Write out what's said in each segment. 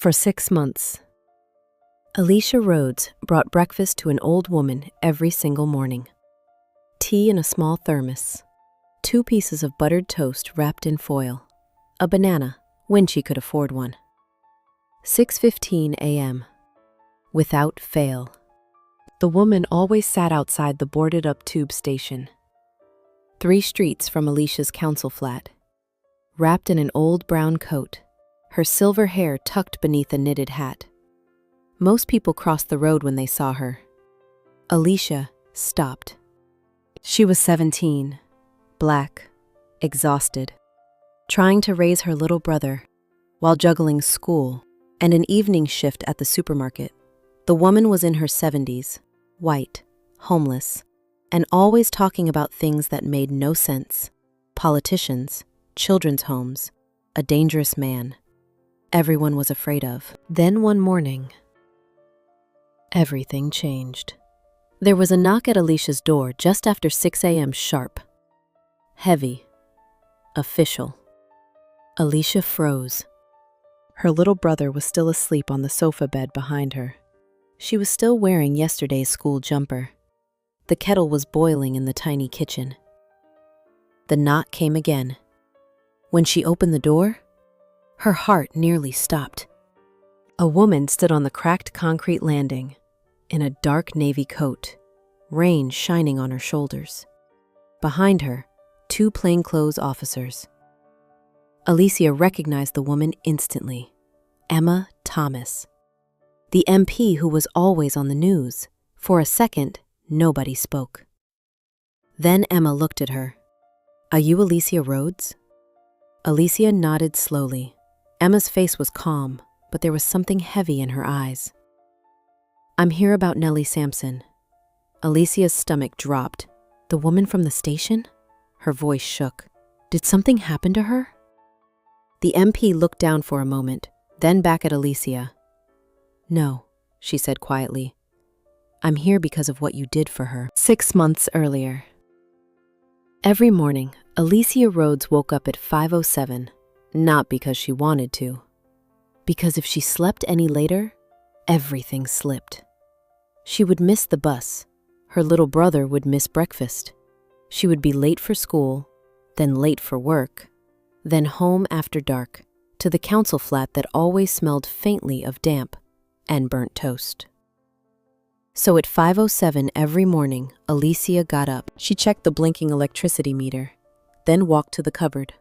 For 6 months, Alicia Rhodes brought breakfast to an old woman every single morning. Tea in a small thermos, 2 pieces of buttered toast wrapped in foil, a banana when she could afford one. 6:15 a.m. Without fail. The woman always sat outside the boarded-up tube station, 3 streets from Alicia's council flat, wrapped in an old brown coat, her silver hair tucked beneath a knitted hat. Most people crossed the road when they saw her. Alicia stopped. She was 17, black, exhausted, trying to raise her little brother while juggling school and an evening shift at the supermarket. The woman was in her 70s, white, homeless, and always talking about things that made no sense. Politicians, children's homes, a dangerous man everyone was afraid of. Then one morning, everything changed. There was a knock at Alicia's door just after 6 a.m. sharp. Heavy. Official. Alicia froze. Her little brother was still asleep on the sofa bed behind her. She was still wearing yesterday's school jumper. The kettle was boiling in the tiny kitchen. The knock came again. When she opened the door, her heart nearly stopped. A woman stood on the cracked concrete landing, in a dark navy coat, rain shining on her shoulders. Behind her, 2 plainclothes officers. Alicia recognized the woman instantly. Emma Thomas, the MP who was always on the news. For a second, nobody spoke. Then Emma looked at her. "Are you Alicia Rhodes?" Alicia nodded slowly. Emma's face was calm, but there was something heavy in her eyes. "I'm here about Nellie Sampson." Alicia's stomach dropped. The woman from the station? Her voice shook. Did something happen to her? The MP looked down for a moment, then back at Alicia. "No," she said quietly. "I'm here because of what you did for her 6 months earlier." Every morning, Alicia Rhodes woke up at 5:07, not because she wanted to, because if she slept any later, everything slipped. She would miss the bus. Her little brother would miss breakfast. She would be late for school, then late for work, then home after dark, to the council flat that always smelled faintly of damp and burnt toast. So at 5:07 every morning, Alicia got up. She checked the blinking electricity meter, then walked to the cupboard.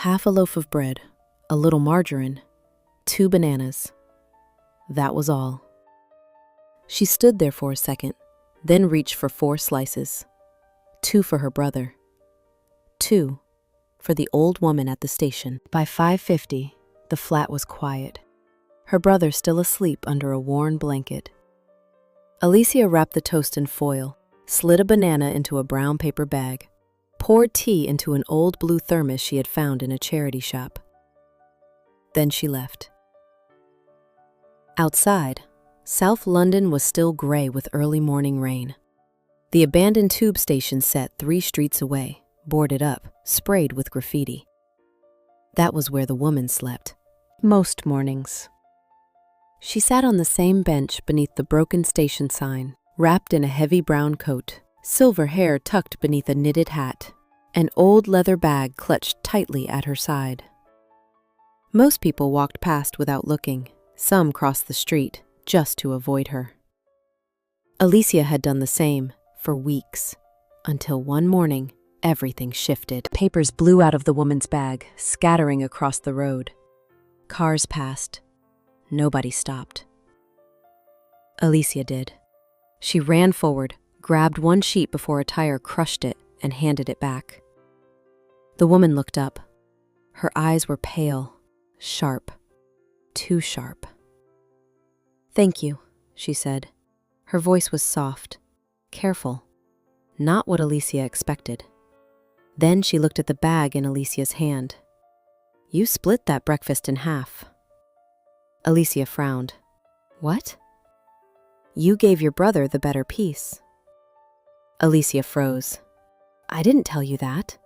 Half a loaf of bread, a little margarine, 2 bananas. That was all. She stood there for a second, then reached for 4 slices. 2 for her brother. 2 for the old woman at the station. By 5:50, the flat was quiet. Her brother still asleep under a worn blanket. Alicia wrapped the toast in foil, slid a banana into a brown paper bag, poured tea into an old blue thermos she had found in a charity shop. Then she left. Outside, South London was still gray with early morning rain. The abandoned tube station sat 3 streets away, boarded up, sprayed with graffiti. That was where the woman slept, most mornings. She sat on the same bench beneath the broken station sign, wrapped in a heavy brown coat, silver hair tucked beneath a knitted hat, an old leather bag clutched tightly at her side. Most people walked past without looking. Some crossed the street just to avoid her. Alicia had done the same for weeks, until one morning, everything shifted. Papers blew out of the woman's bag, scattering across the road. Cars passed. Nobody stopped. Alicia did. She ran forward, grabbed one sheet before a tire crushed it, and handed it back. The woman looked up. Her eyes were pale, sharp, too sharp. "Thank you," she said. Her voice was soft, careful, not what Alicia expected. Then she looked at the bag in Alicia's hand. "You split that breakfast in half." Alicia frowned. "What?" "You gave your brother the better piece." Alicia froze. "I didn't tell you that."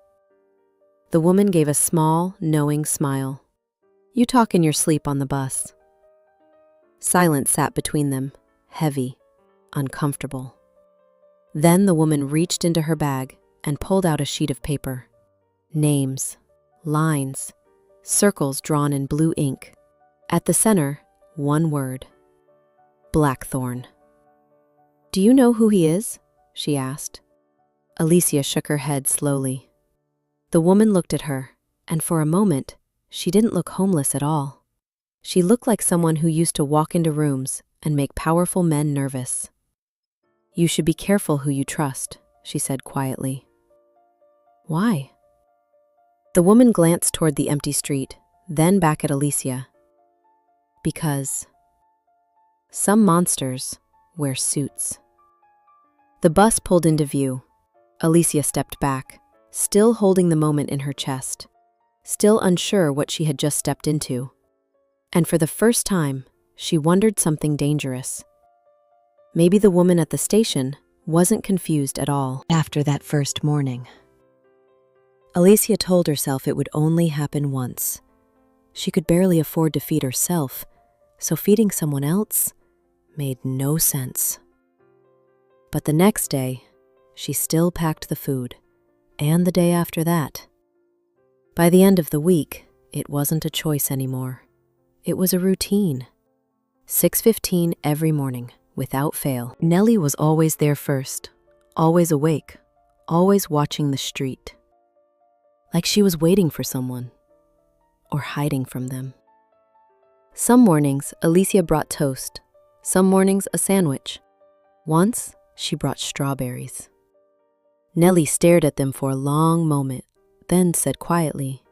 The woman gave a small, knowing smile. You talk in your sleep on the bus." Silence sat between them, heavy, uncomfortable. Then the woman reached into her bag and pulled out a sheet of paper. Names, lines, circles drawn in blue ink. At the center, one word: Blackthorn. "Do you know who he is?" she asked. Alicia shook her head slowly. The woman looked at her, and for a moment, she didn't look homeless at all. She looked like someone who used to walk into rooms and make powerful men nervous. "You should be careful who you trust," she said quietly. "Why?" The woman glanced toward the empty street, then back at Alicia. "Because some monsters wear suits." The bus pulled into view. Alicia stepped back, still holding the moment in her chest, still unsure what she had just stepped into. And for the first time, she wondered something dangerous. Maybe the woman at the station wasn't confused at all after that first morning. Alicia told herself it would only happen once. She could barely afford to feed herself, so feeding someone else made no sense. But the next day, she still packed the food, and the day after that. By the end of the week, it wasn't a choice anymore. It was a routine. 6:15 every morning, without fail. Nellie was always there first, always awake, always watching the street. Like she was waiting for someone, or hiding from them. Some mornings, Alicia brought toast. Some mornings, a sandwich. Once, she brought strawberries. Nellie stared at them for a long moment, then said quietly,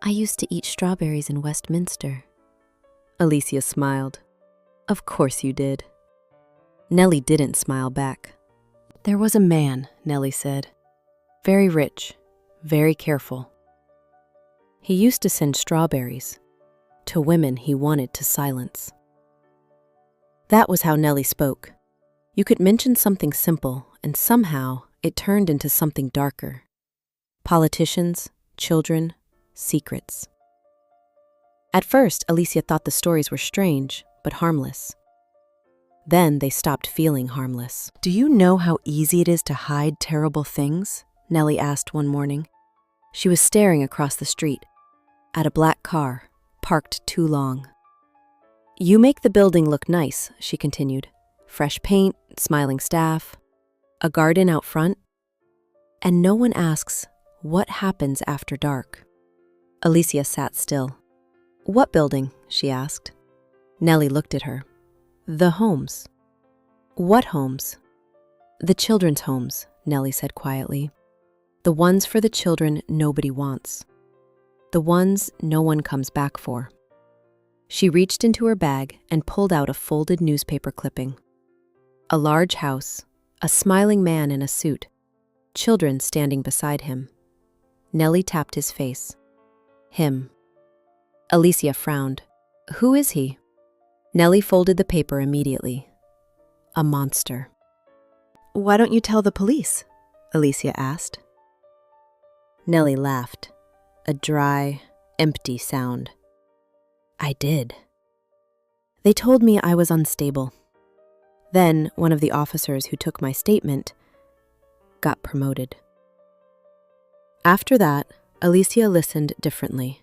"I used to eat strawberries in Westminster." Alicia smiled. "Of course you did." Nellie didn't smile back. "There was a man," Nellie said. "Very rich, very careful. He used to send strawberries to women he wanted to silence." That was how Nellie spoke. You could mention something simple, and somehow it turned into something darker. Politicians, children, secrets. At first, Alicia thought the stories were strange, but harmless. Then they stopped feeling harmless. "Do you know how easy it is to hide terrible things?" Nellie asked one morning. She was staring across the street, at a black car, parked too long. "You make the building look nice," she continued. "Fresh paint, smiling staff, a garden out front. And no one asks, what happens after dark?" Alicia sat still. "What building?" she asked. Nellie looked at her. "The homes." "What homes?" "The children's homes," Nellie said quietly. "The ones for the children nobody wants. The ones no one comes back for." She reached into her bag and pulled out a folded newspaper clipping. A large house, a smiling man in a suit, children standing beside him. Nellie tapped his face. "Him." Alicia frowned. "Who is he?" Nellie folded the paper immediately. "A monster." "Why don't you tell the police?" Alicia asked. Nellie laughed, a dry, empty sound. "I did. They told me I was unstable. Then one of the officers who took my statement got promoted." After that, Alicia listened differently.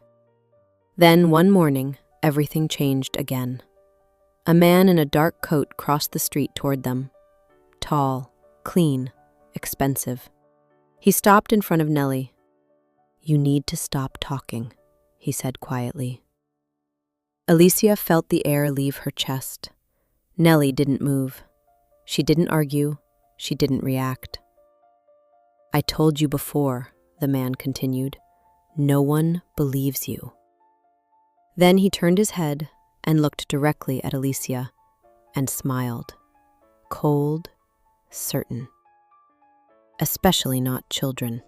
Then one morning, everything changed again. A man in a dark coat crossed the street toward them. Tall, clean, expensive. He stopped in front of Nellie. "You need to stop talking," he said quietly. Alicia felt the air leave her chest. Nellie didn't move. She didn't argue. She didn't react. "I told you before," the man continued. "No one believes you." Then he turned his head and looked directly at Alicia and smiled. Cold, certain. Especially not children.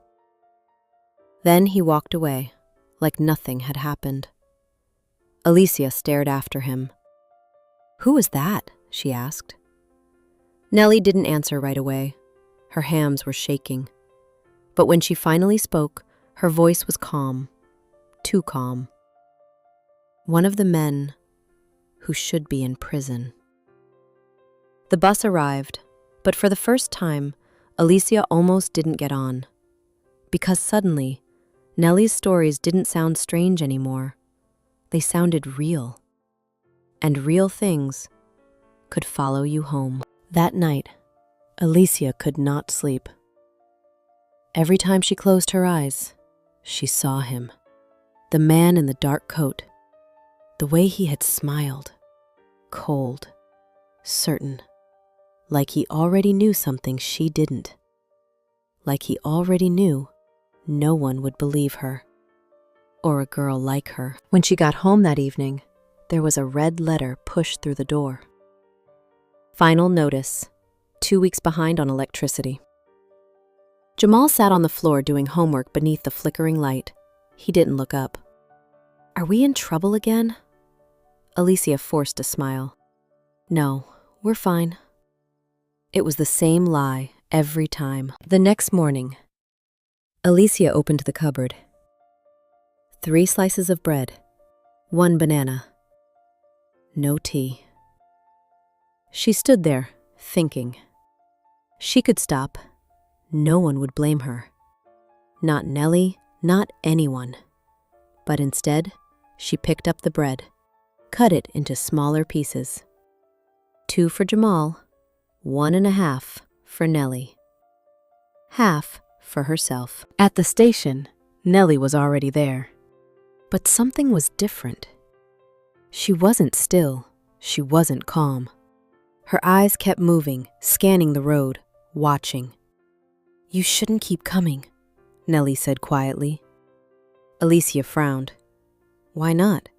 Then he walked away, like nothing had happened. Alicia stared after him. "Who was that?" she asked. Nellie didn't answer right away. Her hands were shaking. But when she finally spoke, her voice was calm. Too calm. One of the men who should be in prison. The bus arrived, but for the first time, Alicia almost didn't get on. Because suddenly, Nellie's stories didn't sound strange anymore. They sounded real. And real things could follow you home. That night, Alicia could not sleep. Every time she closed her eyes, she saw him. The man in the dark coat. The way he had smiled. Cold. Certain. Like he already knew something she didn't. Like he already knew no one would believe her. Or a girl like her. When she got home that evening, there was a red letter pushed through the door. Final notice. 2 weeks behind on electricity. Jamal sat on the floor doing homework beneath the flickering light. He didn't look up. Are we in trouble again? Alicia forced a smile. No, we're fine. It was the same lie every time. The next morning, Alicia opened the cupboard. 3 slices of bread, 1 banana. No tea. She stood there, thinking. She could stop. No one would blame her. Not Nellie, not anyone. But instead, she picked up the bread, cut it into smaller pieces. 2 for Jamal, 1.5 for Nellie. Half for herself. At the station, Nellie was already there. But something was different. She wasn't still. She wasn't calm. Her eyes kept moving, scanning the road, watching. You shouldn't keep coming, Nellie said quietly. Alicia frowned. Why not?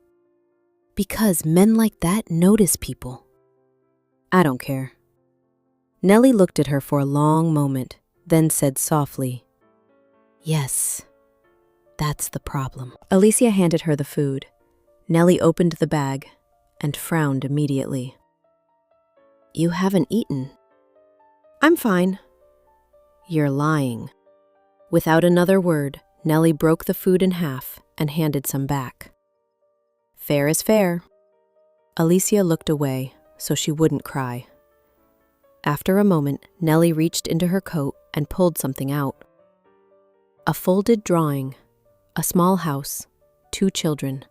Because men like that notice people. I don't care. Nellie looked at her for a long moment, then said softly, Yes, that's the problem. Alicia handed her the food. Nellie opened the bag and frowned immediately. You haven't eaten. I'm fine. You're lying. Without another word, Nellie broke the food in half and handed some back. Fair is fair. Alicia looked away so she wouldn't cry. After a moment, Nellie reached into her coat and pulled something out. A folded drawing, a small house, 2 children,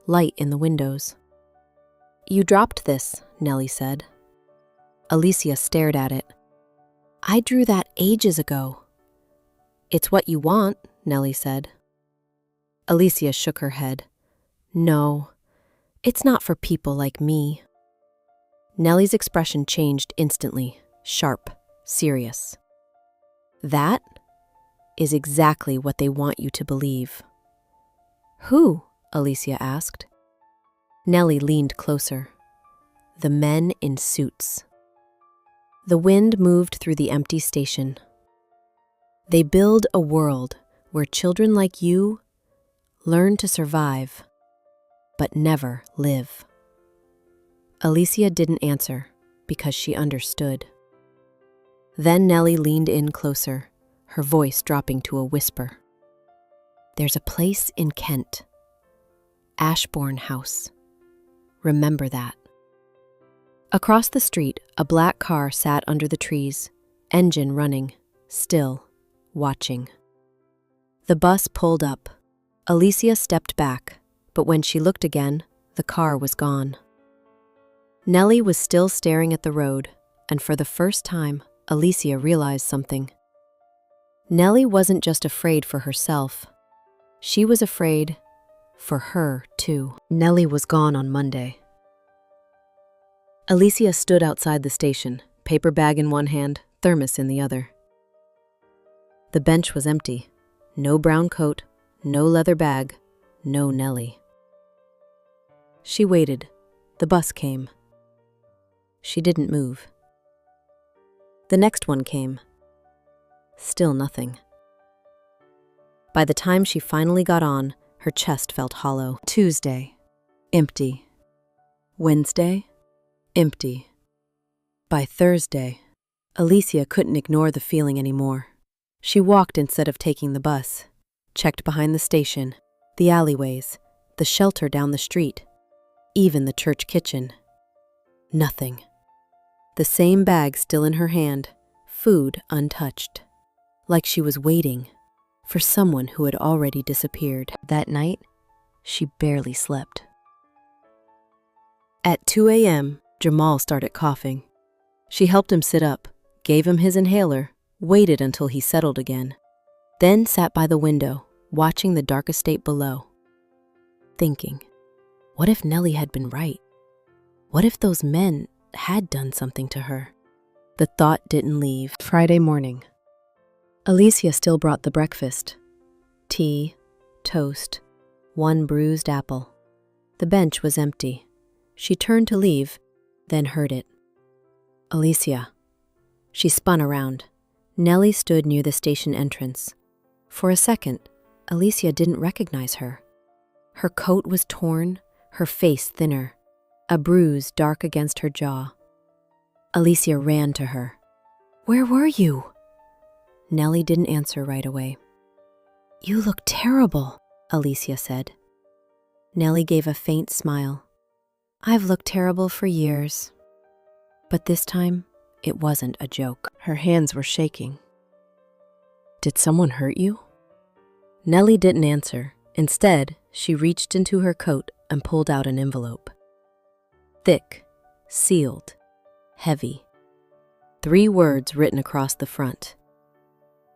light in the windows. You dropped this, Nellie said. Alicia stared at it. I drew that ages ago. It's what you want, Nellie said. Alicia shook her head. No, it's not for people like me. Nellie's expression changed instantly, sharp, serious. That is exactly what they want you to believe. Who? Alicia asked. Nellie leaned closer. The men in suits. The wind moved through the empty station. They build a world where children like you learn to survive, but never live. Alicia didn't answer because she understood. Then Nellie leaned in closer, her voice dropping to a whisper. There's a place in Kent. Ashbourne House. Remember that. Across the street, a black car sat under the trees, engine running, still, watching. The bus pulled up. Alicia stepped back, but when she looked again, the car was gone. Nellie was still staring at the road, and for the first time, Alicia realized something. Nellie wasn't just afraid for herself. She was afraid for her, too. Nellie was gone on Monday. Alicia stood outside the station, paper bag in one hand, thermos in the other. The bench was empty. No brown coat, no leather bag, no Nellie. She waited. The bus came. She didn't move. The next one came. Still nothing. By the time she finally got on, her chest felt hollow. Tuesday, empty. Wednesday, empty. By Thursday, Alicia couldn't ignore the feeling anymore. She walked instead of taking the bus, checked behind the station, the alleyways, the shelter down the street. even the church kitchen. Nothing. The same bag still in her hand, food untouched, like she was waiting for someone who had already disappeared. That night, she barely slept. At 2 a.m., Jamal started coughing. She helped him sit up, gave him his inhaler, waited until he settled again, then sat by the window, watching the dark estate below, thinking, what if Nellie had been right? What if those men had done something to her? The thought didn't leave. Friday morning. Alicia still brought the breakfast. Tea, toast, one bruised apple. The bench was empty. She turned to leave, then heard it. Alicia. She spun around. Nellie stood near the station entrance. For a second, Alicia didn't recognize her. Her coat was torn, her face thinner, a bruise dark against her jaw. Alicia ran to her. "Where were you?" Nellie didn't answer right away. "You look terrible," Alicia said. Nellie gave a faint smile. "I've looked terrible for years." But this time, it wasn't a joke. Her hands were shaking. "Did someone hurt you?" Nellie didn't answer. Instead, she reached into her coat and pulled out an envelope. Thick, sealed, heavy. 3 words written across the front.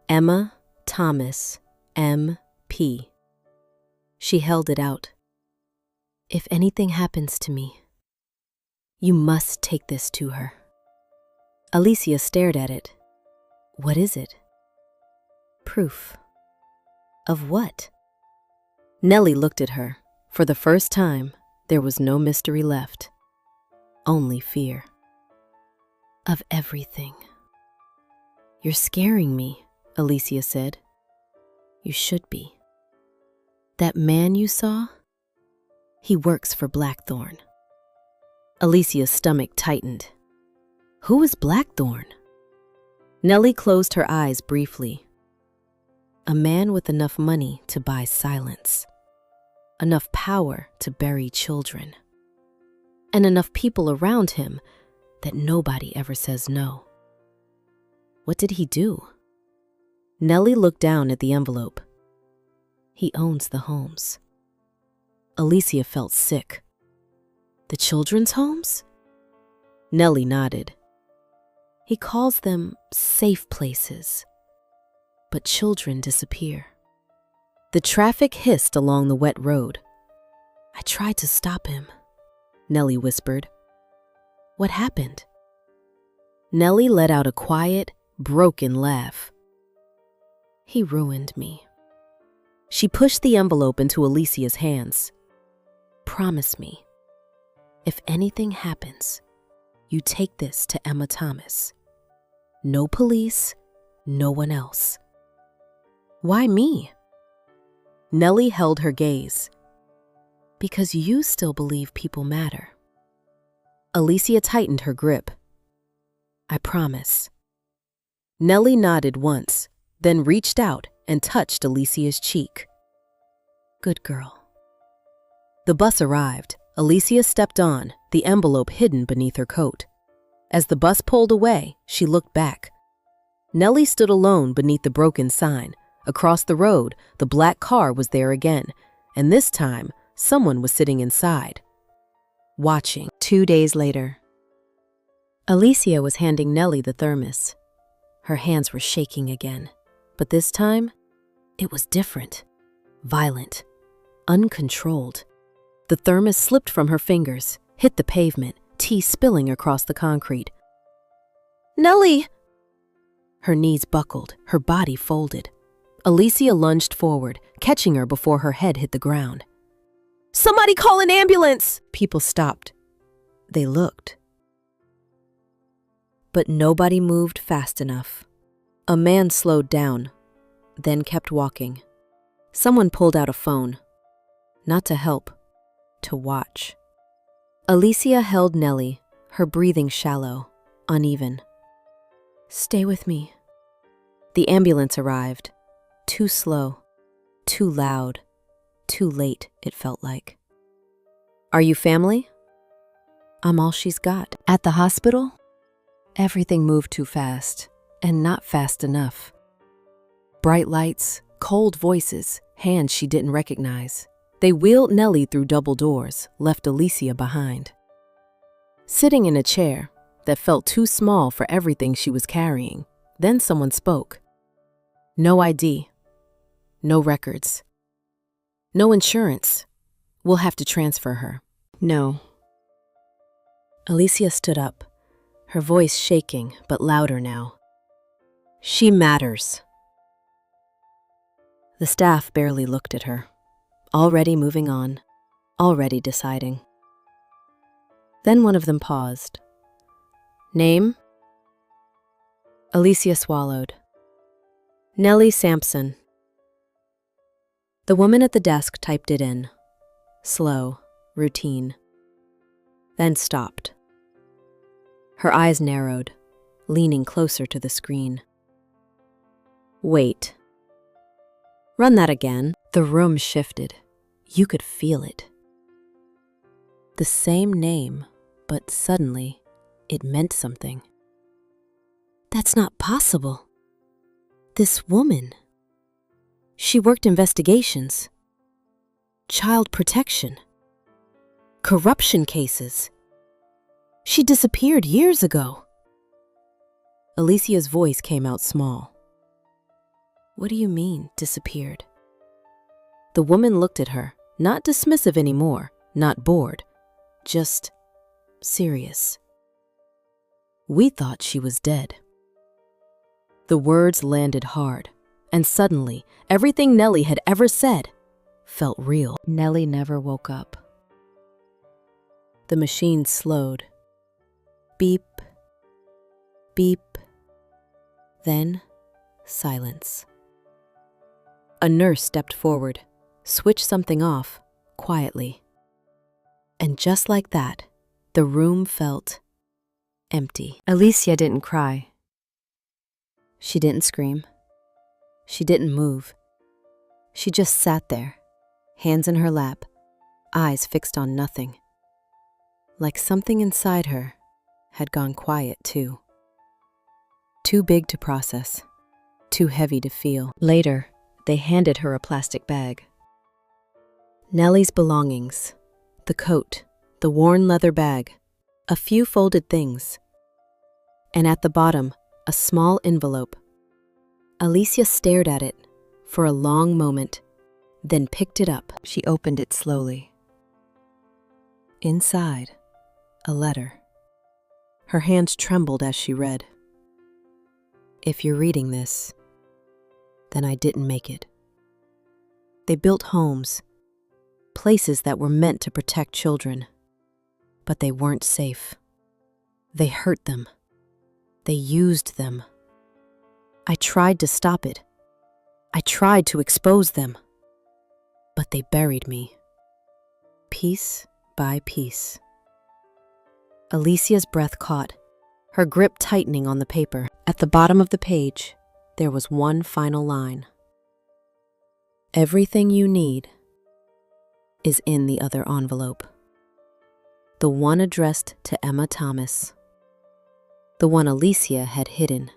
Emma Thomas, M.P. She held it out. "If anything happens to me, you must take this to her." Alicia stared at it. "What is it?" "Proof." "Of what?" Nellie looked at her. For the first time, there was no mystery left. Only fear. "Of everything." "You're scaring me," Alicia said. "You should be. That man you saw? He works for Blackthorn." Alicia's stomach tightened. Who is Blackthorn? Nellie closed her eyes briefly. A man with enough money to buy silence, enough power to bury children, and enough people around him that nobody ever says no. What did he do? Nellie looked down at the envelope. He owns the homes. Alicia felt sick. The children's homes? Nellie nodded. He calls them safe places. But children disappear. The traffic hissed along the wet road. "I tried to stop him," Nellie whispered. "What happened?" Nellie let out a quiet, broken laugh. "He ruined me." She pushed the envelope into Alicia's hands. "Promise me, if anything happens, you take this to Emma Thomas. No police, no one else." "Why me?" Nellie held her gaze. "Because you still believe people matter." Alicia tightened her grip. "I promise." Nellie nodded once, then reached out and touched Alicia's cheek. "Good girl." The bus arrived. Alicia stepped on, the envelope hidden beneath her coat. As the bus pulled away, she looked back. Nellie stood alone beneath the broken sign. Across the road, the black car was there again, and this time, someone was sitting inside, watching. 2 days later, Alicia was handing Nellie the thermos. Her hands were shaking again, but this time, it was different, violent, uncontrolled. The thermos slipped from her fingers, hit the pavement, tea spilling across the concrete. "Nellie!" Her knees buckled, her body folded. Alicia lunged forward, catching her before her head hit the ground. "Somebody call an ambulance!" People stopped. They looked. But nobody moved fast enough. A man slowed down, then kept walking. Someone pulled out a phone. Not to help, to watch. Alicia held Nellie, her breathing shallow, uneven. "Stay with me." The ambulance arrived. Too slow, too loud, too late, it felt like. Are you family? I'm all she's got. At the hospital, everything moved too fast, and not fast enough. Bright lights, cold voices, hands she didn't recognize. They wheeled Nellie through double doors, left Alicia behind. Sitting in a chair that felt too small for everything she was carrying, then someone spoke. No ID. No records. No insurance. We'll have to transfer her. No. Alicia stood up, her voice shaking but louder now. She matters. The staff barely looked at her, already moving on, already deciding. Then one of them paused. Name? Alicia swallowed. Nellie Sampson. The woman at the desk typed it in. Slow, routine. Then stopped. Her eyes narrowed, leaning closer to the screen. Wait. Run that again. The room shifted. You could feel it. The same name, but suddenly, it meant something. That's not possible. This woman. She worked investigations. Child protection. Corruption cases. She disappeared years ago. Alicia's voice came out small. What do you mean, disappeared? The woman looked at her, not dismissive anymore, not bored, just serious. We thought she was dead. The words landed hard, and suddenly, everything Nellie had ever said felt real. Nellie never woke up. The machine slowed. Beep, beep, then silence. A nurse stepped forward, switched something off, quietly. And just like that, the room felt empty. Alicia didn't cry. She didn't scream. She didn't move. She just sat there, hands in her lap, eyes fixed on nothing. Like something inside her had gone quiet too. Too big to process, too heavy to feel. Later, they handed her a plastic bag. Nellie's belongings, the coat, the worn leather bag, a few folded things. And at the bottom, a small envelope. Alicia stared at it for a long moment, then picked it up. She opened it slowly. Inside, a letter. Her hands trembled as she read. If you're reading this, then I didn't make it. They built homes, places that were meant to protect children, but they weren't safe. They hurt them. They used them. I tried to stop it. I tried to expose them, but they buried me, piece by piece. Alicia's breath caught, her grip tightening on the paper. At the bottom of the page, there was one final line. Everything you need is in the other envelope. The one addressed to Emma Thomas. The one Alicia had hidden.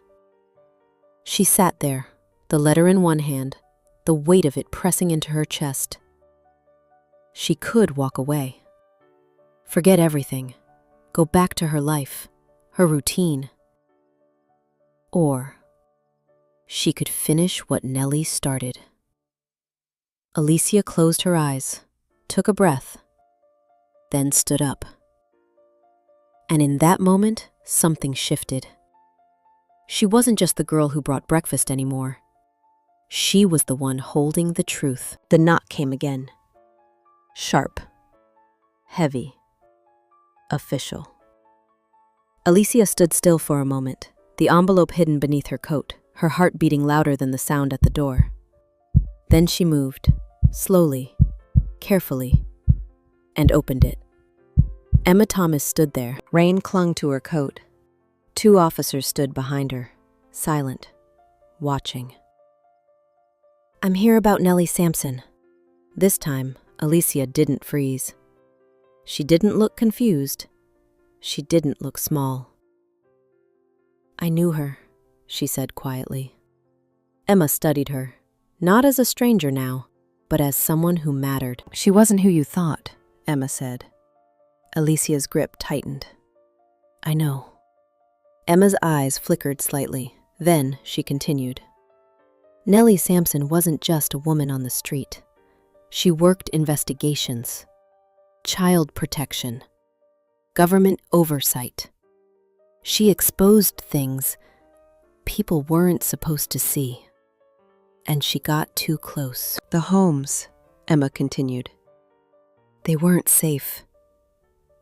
She sat there, the letter in one hand, the weight of it pressing into her chest. She could walk away. Forget everything. Go back to her life, her routine. Or she could finish what Nellie started. Alicia closed her eyes, took a breath, then stood up. And in that moment, something shifted. She wasn't just the girl who brought breakfast anymore. She was the one holding the truth. The knock came again. Sharp, heavy, official. Alicia stood still for a moment, the envelope hidden beneath her coat, her heart beating louder than the sound at the door. Then she moved, slowly, carefully, and opened it. Emma Thomas stood there. Rain clung to her coat. 2 officers stood behind her, silent, watching. I'm here about Nellie Sampson. This time, Alicia didn't freeze. She didn't look confused. She didn't look small. "I knew her," she said quietly. Emma studied her, not as a stranger now, but as someone who mattered. "She wasn't who you thought," Emma said. Alicia's grip tightened. "I know." Emma's eyes flickered slightly. Then she continued. "Nellie Sampson wasn't just a woman on the street. She worked investigations, child protection, government oversight. She exposed things people weren't supposed to see. And she got too close." "The homes," Emma continued. "They weren't safe.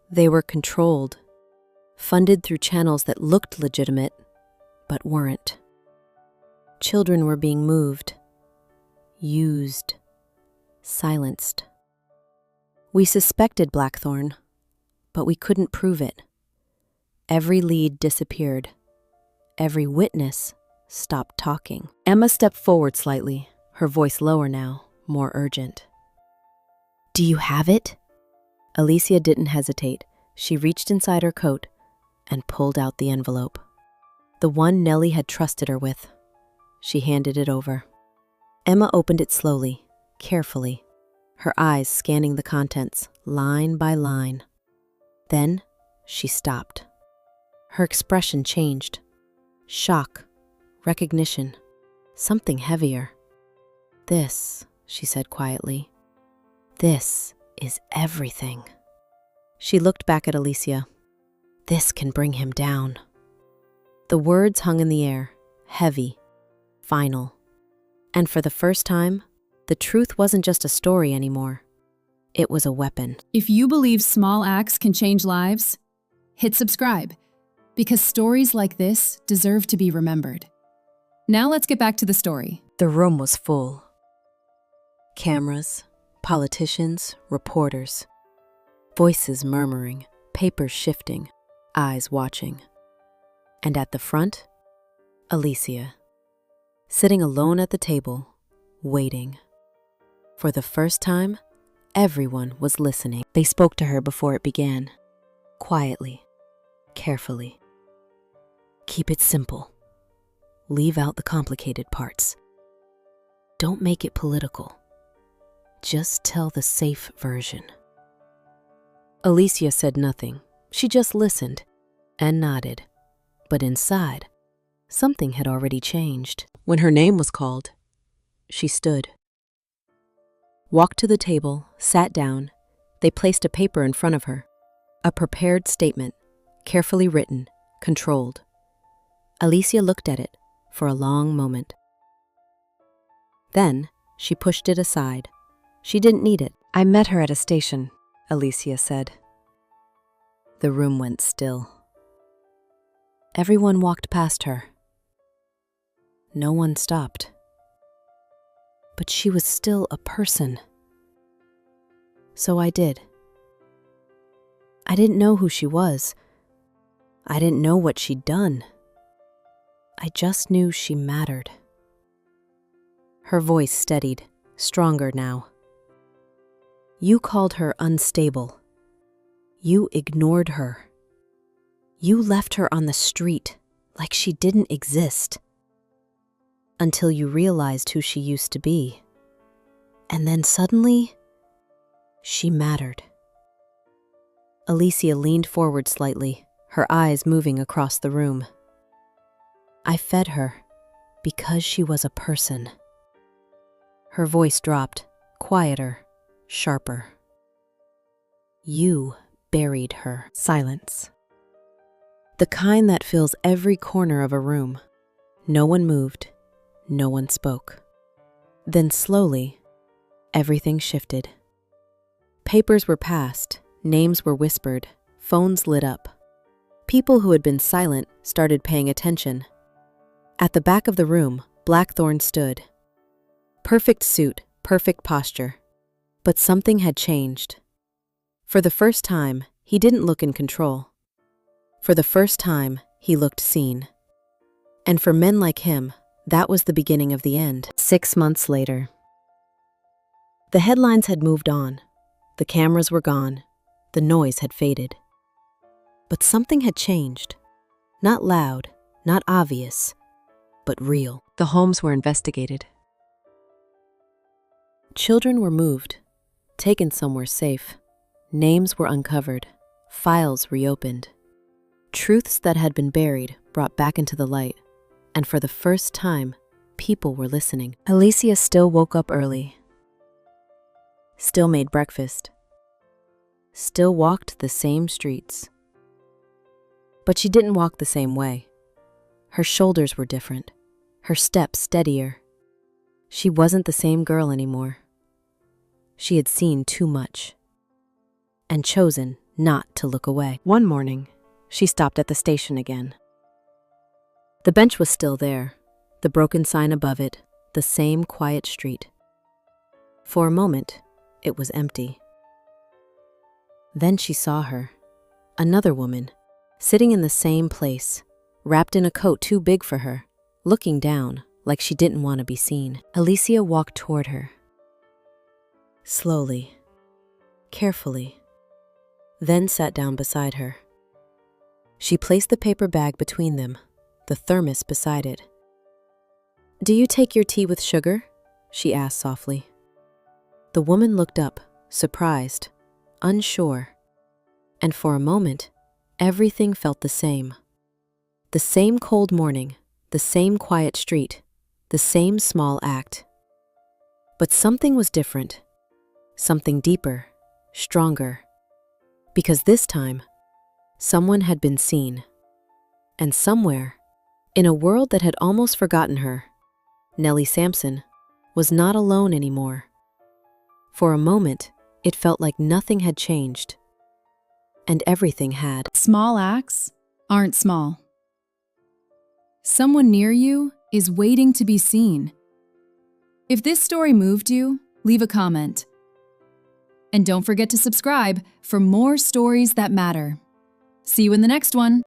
They were controlled, funded through channels that looked legitimate, but weren't. Children were being moved, used, silenced. We suspected Blackthorn, but we couldn't prove it. Every lead disappeared. Every witness stopped talking." Emma stepped forward slightly, her voice lower now, more urgent. "Do you have it?" Alicia didn't hesitate. She reached inside her coat and pulled out the envelope. The one Nellie had trusted her with. She handed it over. Emma opened it slowly, carefully, her eyes scanning the contents, line by line. Then she stopped. Her expression changed. Shock, recognition, something heavier. "This," she said quietly, "this is everything." She looked back at Alicia. "This can bring him down." The words hung in the air, heavy, final. And for the first time, the truth wasn't just a story anymore. It was a weapon. If you believe small acts can change lives, hit subscribe, because stories like this deserve to be remembered. Now let's get back to the story. The room was full. Cameras, politicians, reporters. Voices murmuring, papers shifting, eyes watching. And at the front, Alicia, sitting alone at the table, waiting. For the first time, everyone was listening. They spoke to her before it began, quietly, carefully. "Keep it simple. Leave out the complicated parts. Don't make it political. Just tell the safe version." Alicia said nothing. She just listened and nodded. But inside, something had already changed. When her name was called, she stood. Walked to the table, sat down. They placed a paper in front of her. A prepared statement, carefully written, controlled. Alicia looked at it for a long moment. Then she pushed it aside. She didn't need it. "I met her at a station," Alicia said. The room went still. Everyone walked past her. No one stopped. But she was still a person. So I did. I didn't know who she was. I didn't know what she'd done. I just knew she mattered. Her voice steadied, stronger now. "You called her unstable. You ignored her. You left her on the street like she didn't exist. Until you realized who she used to be. And then suddenly, she mattered." Alicia leaned forward slightly, her eyes moving across the room. "I fed her because she was a person." Her voice dropped, quieter, sharper. "You buried her." Silence. The kind that fills every corner of a room. No one moved. No one spoke. Then slowly, everything shifted. Papers were passed, names were whispered, phones lit up. People who had been silent started paying attention. At the back of the room, Blackthorn stood. Perfect suit, perfect posture. But something had changed. For the first time, he didn't look in control. For the first time, he looked seen. And for men like him, that was the beginning of the end. 6 months later. The headlines had moved on. The cameras were gone. The noise had faded. But something had changed. Not loud, not obvious, but real. The homes were investigated. Children were moved, taken somewhere safe. Names were uncovered, files reopened. Truths that had been buried brought back into the light, and for the first time, people were listening. Alicia still woke up early, still made breakfast, still walked the same streets. But she didn't walk the same way. Her shoulders were different, her steps steadier. She wasn't the same girl anymore. She had seen too much and chosen not to look away. One morning, she stopped at the station again. The bench was still there, the broken sign above it, the same quiet street. For a moment, it was empty. Then she saw her, another woman, sitting in the same place, wrapped in a coat too big for her, looking down like she didn't want to be seen. Alicia walked toward her. Slowly, carefully, then sat down beside her. She placed the paper bag between them, the thermos beside it. "Do you take your tea with sugar?" she asked softly. The woman looked up, surprised, unsure, and for a moment, everything felt the same. The same cold morning, the same quiet street, the same small act. But something was different, something deeper, stronger, because this time, someone had been seen. And somewhere, in a world that had almost forgotten her, Nellie Sampson was not alone anymore. For a moment, it felt like nothing had changed, and everything had. Small acts aren't small. Someone near you is waiting to be seen. If this story moved you, leave a comment. And don't forget to subscribe for more stories that matter. See you in the next one.